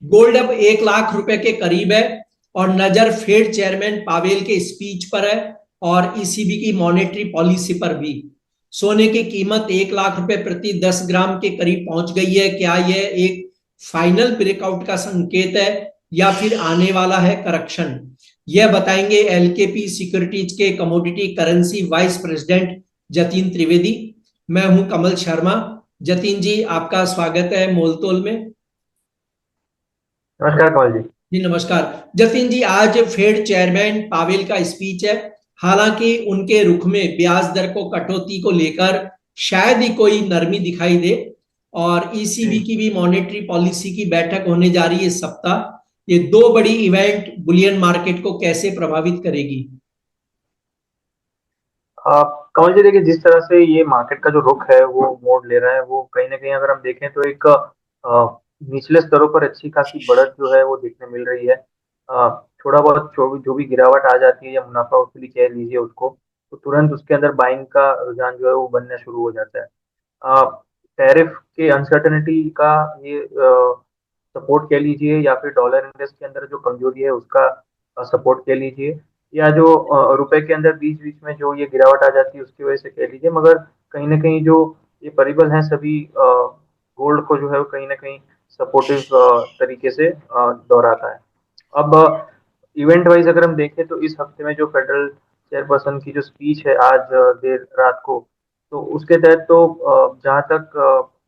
Gold अब 1 लाख रुपए के करीब है और नजर फेड चेयरमैन पावेल के स्पीच पर है और ईसीबी की मॉनेटरी पॉलिसी पर भी। सोने की कीमत 1 लाख रुपए प्रति 10 ग्राम के करीब पहुंच गई है। क्या यह एक फाइनल ब्रेकआउट का संकेत है या फिर आने वाला है करेक्शन? यह बताएंगे एलकेपी सिक्योरिटीज के commodity currency vice president Jatin Trivedi. मैं हूं कमल शर्मा। जतिन जी, आपका स्वागत है मोलतोल में। नमस्कार कमल जी। जी नमस्कार। जतिन जी, आज फेड चेयरमैन पावेल का स्पीच है। हालांकि उनके रुख में ब्याज दर को कटौती को लेकर शायद ही कोई नरमी दिखाई दे और ईसीबी जी। की भी मॉनेटरी पॉलिसी की बैठक होने जा रही है इस सप्ताह। ये दो बड़ी इवेंट बुलियन मार्केट को कैसे प्रभावित करेगी? कमल जी देखिए, जिस तरह से ये मार्केट का जो रुख है वो मोड़ ले रहा है, वो कहीं ना कहीं अगर हम देखें तो एक निचले स्तरों पर अच्छी खासी बढ़त जो है वो देखने मिल रही है। थोड़ा बहुत जो भी गिरावट आ जाती है या मुनाफा वसूली कह लीजिए उसको, तो तुरंत उसके अंदर बाइंग का रुझान जो है वो बनना शुरू हो जाता है। टैरिफ के अनसर्टेनिटी का ये सपोर्ट कह लीजिए, या फिर डॉलर इंडेक्स के अंदर जो कमजोरी है उसका सपोर्ट कह लीजिए, या जो रुपए के अंदर बीच बीच में जो ये गिरावट आ जाती है उसकी वजह से कह लीजिए, मगर कहीं ना कहीं जो ये परिबल हैं सभी गोल्ड को जो है वो कहीं ना कहीं सपोर्टिव तरीके से दोहराता है। अब इवेंट वाइज अगर हम देखें तो इस हफ्ते में जो फेडरल चेयरपर्सन की जो स्पीच है आज देर रात को, तो उसके तहत तो जहाँ तक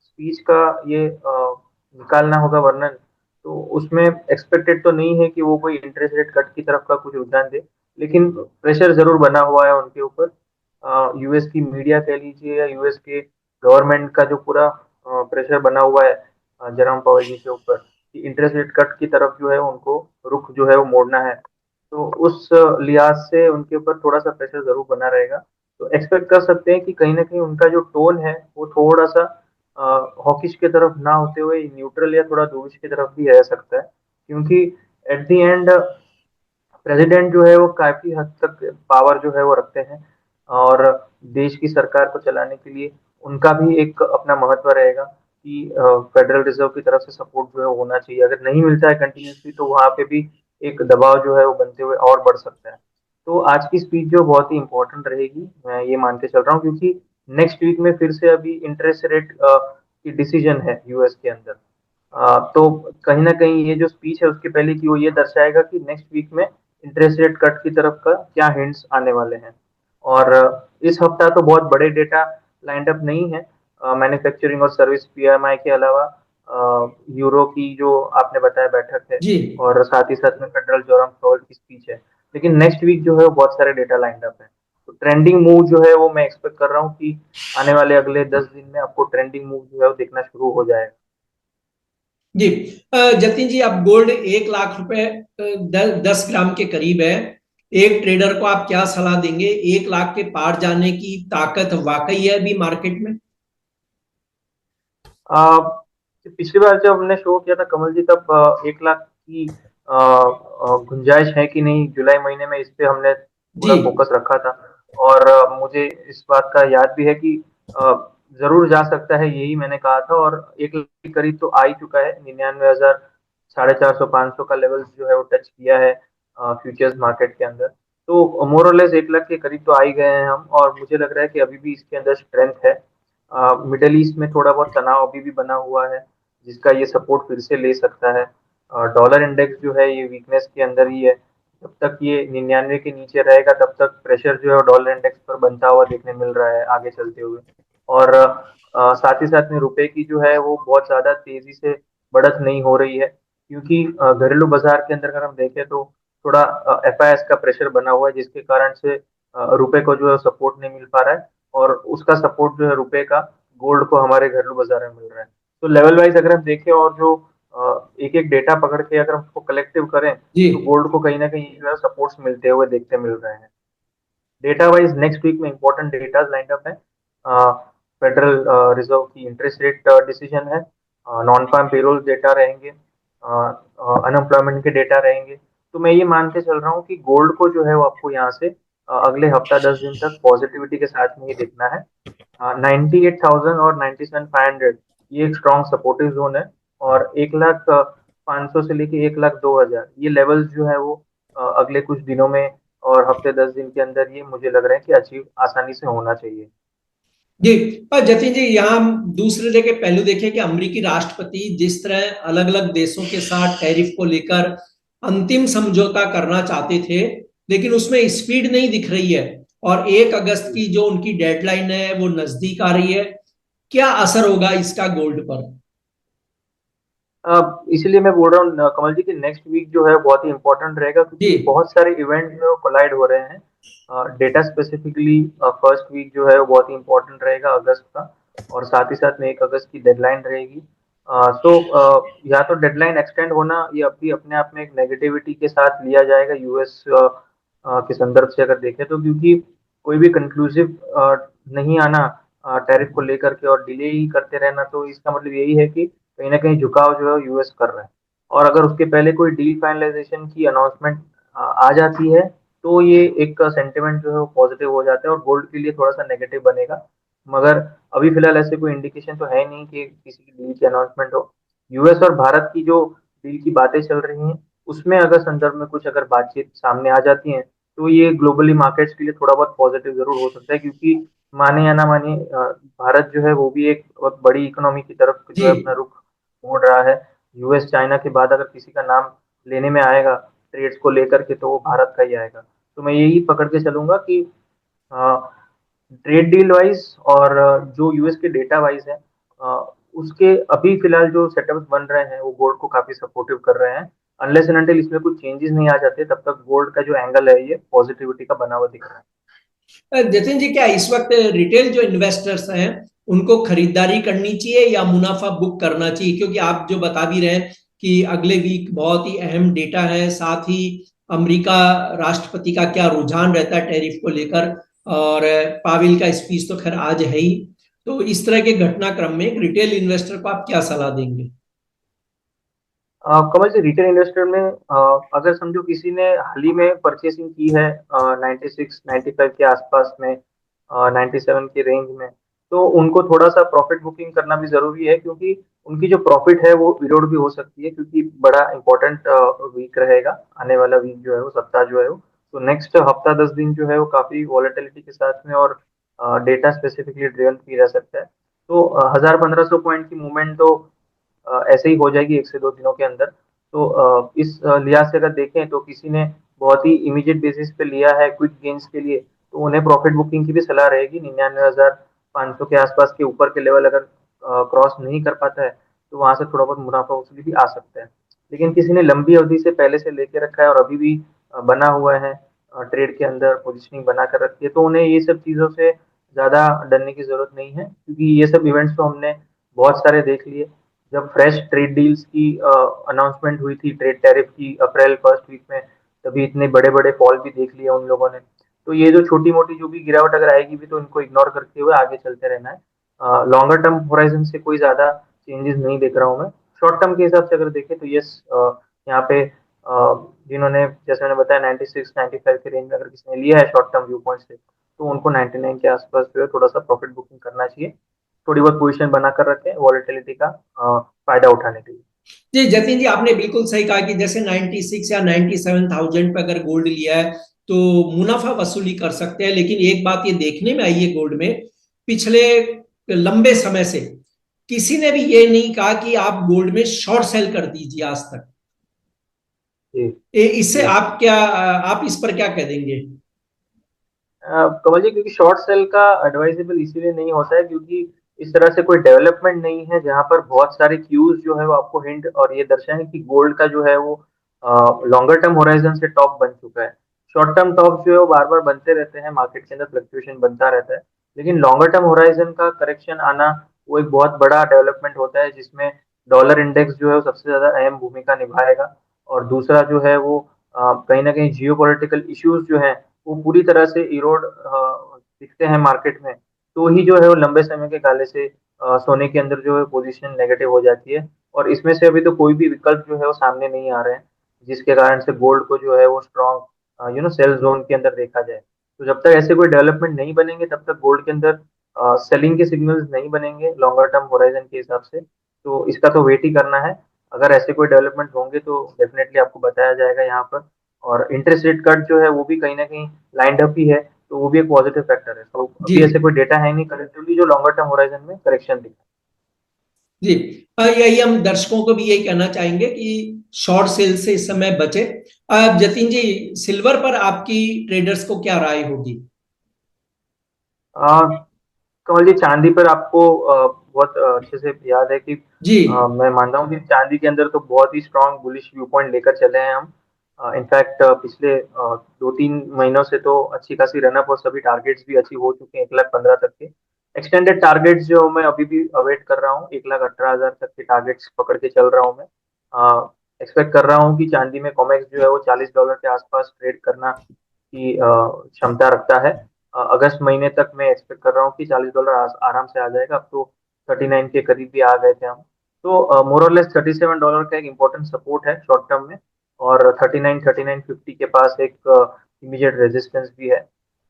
स्पीच का ये निकालना होगा वर्णन, तो उसमें एक्सपेक्टेड तो नहीं है कि वो कोई इंटरेस्ट रेट कट की तरफ का कुछ रुझान दे, लेकिन प्रेशर जरूर बना हुआ है उनके ऊपर। यूएस की मीडिया कह लीजिए या यूएस के गवर्नमेंट का जो पूरा प्रेशर बना हुआ है जेरोम पावेल जी के ऊपर कि इंटरेस्ट रेट कट की तरफ जो है उनको रुख जो है वो मोड़ना है, तो उस लिहाज से उनके ऊपर थोड़ा सा प्रेशर जरूर बना रहेगा। तो एक्सपेक्ट कर सकते हैं कि कहीं ना कहीं उनका जो टोन है वो थोड़ा सा हॉकिश की तरफ ना होते हुए न्यूट्रल या थोड़ा दोविश की तरफ भी रह सकता है, क्योंकि एट द एंड प्रेसिडेंट जो है वो काफी हद तक पावर जो है वो रखते हैं, और देश की सरकार को चलाने के लिए उनका भी एक अपना महत्व रहेगा कि फेडरल रिजर्व की तरफ से सपोर्ट जो है वो होना चाहिए। अगर नहीं मिलता है कंटिन्यूसली तो वहां पे भी एक दबाव जो है वो बनते हुए और बढ़ सकता है। तो आज की स्पीच जो बहुत ही इंपॉर्टेंट रहेगी, मैं ये मान के चल रहा हूँ, क्योंकि नेक्स्ट वीक में फिर से अभी इंटरेस्ट रेट की डिसीजन है यूएस के अंदर। तो कहीं ना कहीं ये जो स्पीच है उसके पहले की वो ये दर्शाएगा कि नेक्स्ट वीक में इंटरेस्ट रेट कट की तरफ का क्या हिंट्स आने वाले हैं। और इस हफ्ता तो बहुत बड़े डेटा लाइंड अप नहीं है। मैन्युफैक्चरिंग और सर्विस पीएमआई के अलावा यूरो की जो आपने बताया बैठक है, जी और साथ ही साथ में फेडरल जोरम पावेल की स्पीच है। लेकिन नेक्स्ट वीक जो है वो बहुत सारे डेटा लाइंड अप है, तो ट्रेंडिंग मूव जो है वो मैं एक्सपेक्ट कर रहा हूँ कि आने वाले अगले 10 दिन में आपको ट्रेंडिंग मूव जो है वो देखना शुरू हो जाएगा। जी। जतिन जी, अब गोल्ड 1 लाख रुपए 10 ग्राम के करीब है। एक ट्रेडर को आप क्या सलाह देंगे? 1 लाख के पार जाने की ताकत वाकई है अभी मार्केट में? आ, पिछली बार जब हमने शो किया था कमल जी, तब 1 लाख की गुंजाइश है कि नहीं, जुलाई महीने में इस पे हमने जी। पूरा फोकस रखा था। और मुझे इस बात का याद भी है कि अ, जरूर जा सकता है, यही मैंने कहा था। और 1 लाख के करीब तो आ ही चुका है, 99,000 450 500 का लेवल जो है वो टच किया है फ्यूचर्स मार्केट के अंदर। तो मोर और लेस 1 लाख के करीब तो आ ही गए हैं हम, और मुझे लग रहा है कि अभी भी इसके अंदर स्ट्रेंथ है। मिडल ईस्ट में थोड़ा बहुत तनाव अभी भी बना हुआ है, जिसका ये सपोर्ट फिर से ले सकता है। डॉलर इंडेक्स जो है ये वीकनेस के अंदर ही है, जब तक ये 99 के नीचे रहेगा तब तक प्रेशर जो है डॉलर इंडेक्स पर बनता हुआ देखने मिल रहा है आगे चलते हुए। और साथ ही साथ में रुपए की जो है वो बहुत ज्यादा तेजी से बढ़त नहीं हो रही है, क्योंकि घरेलू बाजार के अंदर अगर हम देखें तो थोड़ा एफआईएस का प्रेशर बना हुआ है, जिसके कारण से रुपए को जो है सपोर्ट नहीं मिल पा रहा है, और उसका सपोर्ट जो है रुपए का गोल्ड को हमारे घरेलू बाजार में मिल रहा है। तो लेवल वाइज अगर हम देखें और जो एक एक डेटा पकड़ के अगर हम उसको कलेक्टिव करें, जी तो गोल्ड को कहीं ना कहीं जो है सपोर्ट्स मिलते हुए देखते मिल रहे हैं। डेटा वाइज नेक्स्ट वीक में इंपॉर्टेंट डेटा लाइंड अप है। फेडरल रिजर्व की इंटरेस्ट रेट डिसीजन है, नॉन फार्म पेरोल डेटा रहेंगे, अनएम्प्लॉयमेंट के डेटा रहेंगे। तो मैं ये मान के चल रहा हूँ कि गोल्ड को जो है वो आपको यहाँ से अगले हफ्ता 10 दिन तक पॉजिटिविटी के साथ में ही देखना है। 98,000 और 97,500 ये एक स्ट्रॉन्ग सपोर्टिव जोन है, और 1 लाख 500 से लेके 1,02,000 ये लेवल्स जो है वो अगले कुछ दिनों में और हफ्ते 10 दिन के अंदर ये मुझे लग रहा है कि अचीव आसानी से होना चाहिए। जी। पर जतिन जी, यहाँ हम दूसरे जगह पहलू देखें कि अमेरिकी राष्ट्रपति जिस तरह अलग अलग देशों के साथ टैरिफ को लेकर अंतिम समझौता करना चाहते थे, लेकिन उसमें स्पीड नहीं दिख रही है, और 1 अगस्त की जो उनकी डेडलाइन है वो नजदीक आ रही है। क्या असर होगा इसका गोल्ड पर? इसीलिए मैं बोल रहा हूँ कमल जी कि नेक्स्ट वीक जो है बहुत ही इंपॉर्टेंट रहेगा, जी। क्योंकि बहुत सारे इवेंट जो कोलाइड हो रहे हैं। डेटा स्पेसिफिकली फर्स्ट वीक जो है वो बहुत ही इंपॉर्टेंट रहेगा अगस्त का, और साथ ही साथ में 1 अगस्त की डेडलाइन रहेगी। या तो डेडलाइन एक्सटेंड होना ये अभी अपने आप में एक नेगेटिविटी के साथ लिया जाएगा यूएस के संदर्भ से अगर देखें तो, क्योंकि कोई भी कंक्लूसिव नहीं आना टैरिफ को लेकर के और डिले ही करते रहना, तो इसका मतलब यही है कि कहीं ना कहीं झुकाव जो है यूएस कर रहा है। और अगर उसके पहले कोई डील फाइनलाइजेशन की अनाउंसमेंट आ जाती है तो ये एक सेंटिमेंट जो है वो पॉजिटिव हो जाता है और गोल्ड के लिए थोड़ा सा नेगेटिव बनेगा। मगर अभी फिलहाल ऐसे कोई इंडिकेशन तो है नहीं कि किसी की डील की अनाउंसमेंट हो। यूएस और भारत की जो डील की बातें चल रही हैं उसमें अगर संदर्भ में कुछ अगर बातचीत सामने आ जाती है तो ये ग्लोबली मार्केट्स के लिए थोड़ा बहुत पॉजिटिव जरूर हो सकता है, क्योंकि माने या ना माने भारत जो है वो भी एक बहुत बड़ी इकोनॉमी की तरफ जो जी। है अपना रुख मोड़ रहा है। यूएस चाइना के बाद अगर किसी का नाम लेने में आएगा ट्रेड्स को लेकर के तो वो भारत का ही आएगा। तो मैं यही पकड़ के चलूंगा कि ट्रेड डील वाइज और जो यूएस के डेटा वाइज है उसके अभी फिलहाल जो सेटअप बन रहे हैं वो गोल्ड को काफी सपोर्टिव कर रहे हैं। अनलेस एंड अनटिल इसमें कुछ चेंजेस नहीं आ जाते तब तक गोल्ड का जो एंगल है ये पॉजिटिविटी का बना हुआ दिख रहा है। जतिन जी, क्या इस वक्त रिटेल जो इन्वेस्टर्स हैं उनको खरीदारी करनी चाहिए या मुनाफा बुक करना चाहिए? क्योंकि आप जो बता भी रहे हैं कि अगले वीक बहुत ही अहम डेटा है, साथ ही अमेरिका राष्ट्रपति का क्या रुझान रहता है टैरिफ को लेकर, और पावेल का स्पीच तो खैर आज है ही। तो इस तरह के घटनाक्रम में एक रिटेल इन्वेस्टर को आप क्या सलाह देंगे? कमल जी, रिटेल इन्वेस्टर में अगर समझो किसी ने हाल ही में परचेसिंग की है 96 95 के आसपास में, 97 के रेंज में, तो उनको थोड़ा सा प्रॉफिट बुकिंग करना भी जरूरी है, क्योंकि उनकी जो प्रॉफिट है वो इरोड भी हो सकती है, क्योंकि बड़ा इंपॉर्टेंट वीक रहेगा आने वाला वीक जो है वो सप्ताह जो है वो। तो नेक्स्ट हफ्ता 10 दिन जो है वो काफी वॉलेटिलिटी के साथ में और डेटा स्पेसिफिकली ड्रिवन भी रह सकता है। तो 1000 1500 पॉइंट की मूवमेंट तो ऐसे ही हो जाएगी 1 से 2 दिनों के अंदर। तो इस लिहाज से अगर देखें तो किसी ने बहुत ही इमीडिएट बेसिस पे लिया है क्विक गेन्स के लिए तो उन्हें प्रॉफिट बुकिंग की भी सलाह रहेगी। 99,500 के आसपास के ऊपर के लेवल अगर क्रॉस नहीं कर पाता है तो वहां से थोड़ा बहुत मुनाफा वसूली भी आ सकता है। लेकिन किसी ने लंबी अवधि से पहले से लेके रखा है और अभी भी बना हुआ है ट्रेड के अंदर पोजिशनिंग बना कर रखी है, तो उन्हें ये सब चीजों से ज्यादा डरने की जरूरत नहीं है, क्योंकि ये सब इवेंट्स तो हमने बहुत सारे देख लिए। जब फ्रेश ट्रेड डील्स की अनाउंसमेंट हुई थी ट्रेड टैरिफ की अप्रैल फर्स्ट वीक में, तभी इतने बड़े बड़े फॉल भी देख लिए उन लोगों ने। तो ये जो छोटी मोटी जो भी गिरावट अगर आएगी भी तो इनको इग्नोर करते हुए आगे चलते रहना है। लॉन्गर टर्म होराइजन से कोई ज्यादा चेंजेस नहीं देख रहा हूँ मैं। शॉर्ट टर्म के हिसाब से अगर देखें तो यस, यहाँ पे जिन्होंने जैसे मैंने बताया 96 95 के रेंज में अगर किसी ने लिया है शॉर्ट टर्म व्यू पॉइंट से तो उनको 99 के आसपास जो है थोड़ा सा प्रॉफिट बुकिंग करना चाहिए। थोड़ी बहुत पोजीशन बनाकर रखें वॉलेटिलिटी का फायदा उठाने के लिए। जी जतिन जी, आपने बिल्कुल सही कहा कि जैसे 96 या 97,000 पे अगर गोल्ड लिया है तो मुनाफा वसूली कर सकते हैं, लेकिन एक बात ये देखने में आई है गोल्ड में, पिछले लंबे समय से किसी ने भी ये नहीं कहा कि आप गोल्ड में शॉर्ट सेल कर दीजिए आज तक। जी इससे जी। आप क्या, आप इस पर क्या कह देंगे? कमल जी, क्योंकि शॉर्ट सेल का एडवाइजेबल इसीलिए नहीं होता है क्योंकि इस तरह से कोई डेवलपमेंट नहीं है जहां पर बहुत सारे क्यूज जो है वो आपको हिंट और ये दर्शाएं कि गोल्ड का जो है वो लॉन्गर टर्म होराइजन से टॉप बन चुका है। शॉर्ट टर्म टॉप जो है वो बार बार बनते रहते हैं, मार्केट के अंदर फ्लक्चुएशन बनता रहता है, लेकिन लॉन्गर टर्म होराइजन का करेक्शन आना वो एक बहुत बड़ा डेवलपमेंट होता है जिसमें डॉलर इंडेक्स जो है वो सबसे ज्यादा अहम भूमिका निभाएगा। और दूसरा जो है वो कहीं ना कहीं जियो पॉलिटिकल इश्यूज जो है वो पूरी तरह से इरोड दिखते हैं मार्केट में, तो ही जो है वो लंबे समय के गाले से सोने के अंदर जो है पोजीशन नेगेटिव हो जाती है। और इसमें से अभी तो कोई भी विकल्प जो है वो सामने नहीं आ रहे हैं जिसके कारण से गोल्ड को जो है वो स्ट्रॉन्ग सेल जोन के अंदर देखा जाए। तो जब तक ऐसे कोई डेवलपमेंट नहीं बनेंगे तब तक गोल्ड के अंदर सेलिंग के सिग्नल्स नहीं बनेंगे लॉन्गर टर्म होराइजन के हिसाब से। तो इसका तो वेट ही करना है। अगर ऐसे कोई डेवलपमेंट होंगे तो डेफिनेटली आपको बताया जाएगा यहाँ पर। और इंटरेस्ट रेट कट जो है वो भी कहीं ना कहीं लाइंड अप ही है, तो वो भी एक पॉजिटिव फैक्टर है। तो जी अभी ऐसे कोई डेटा है नहीं कलेक्टिवली जो लॉन्गर टर्म होराइजन में करेक्शन दिखा। जी। यही हम दर्शकों को भी यही कहना चाहेंगे कि शॉर्ट सेल से इस समय बचे। जतिन जी, सिल्वर पर आपकी ट्रेडर्स को क्या राय होगी? कमल जी, चांदी पर आपको बहुत अच्छे से याद है कि जी मैं मानता हूँ कि चांदी के अंदर तो बहुत ही स्ट्रांग बुलिश व्यू पॉइंट लेकर चले हैं हम। इनफैक्ट पिछले 2-3 महीनों से तो अच्छी खासी रनअप और सभी टारगेट्स भी अचीव हो चुके हैं 1,15,000 तक के। एक्सटेंडेड टारगेट्स जो मैं अभी भी अवेट कर रहा हूँ, 1,18,000 तक के टारगेट्स पकड़ के चल रहा हूँ मैं। एक्सपेक्ट कर रहा हूँ कि चांदी में कॉमेक्स जो है वो $40 के आसपास ट्रेड करना की क्षमता रखता है। अगस्त महीने तक मैं एक्सपेक्ट कर रहा हूँ कि $40 आराम से आ जाएगा। अब तो 39 के करीब भी आ गए थे हम। तो मोर और लेस $37 का एक इम्पोर्टेंट सपोर्ट है शॉर्ट टर्म में। और 39-39.50 के पास एक इमीडिएट रेजिस्टेंस भी है।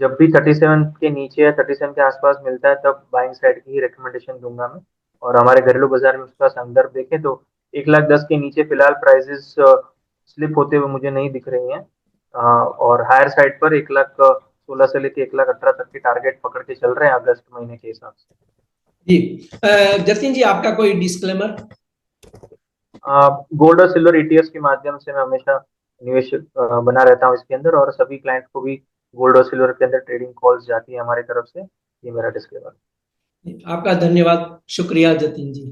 जब भी 37 के नीचे या 37 के आसपास मिलता है तब बाइंग साइड की ही रिकमेंडेशन दूंगा मैं। और हमारे घरेलू बाजार में उसका संदर्भ देखें तो 1,10,000 के नीचे फिलहाल प्राइसेस स्लिप होते हुए मुझे नहीं दिख रही हैं। और हायर साइड पर 1,16,000 से लेके 1,18,000 तक के टारगेट पकड़ के चल रहे हैं अगस्त महीने के हिसाब से। जी। जतिन जी, आपका कोई डिस्क्लेमर? गोल्ड और सिल्वर ईटीएफ के माध्यम से मैं हमेशा निवेश बना रहता हूँ इसके अंदर, और सभी क्लाइंट को भी गोल्ड और सिल्वर के अंदर ट्रेडिंग कॉल्स जाती है हमारी तरफ से। ये मेरा डिस्क्लेमर। आपका धन्यवाद, शुक्रिया जतिन जी।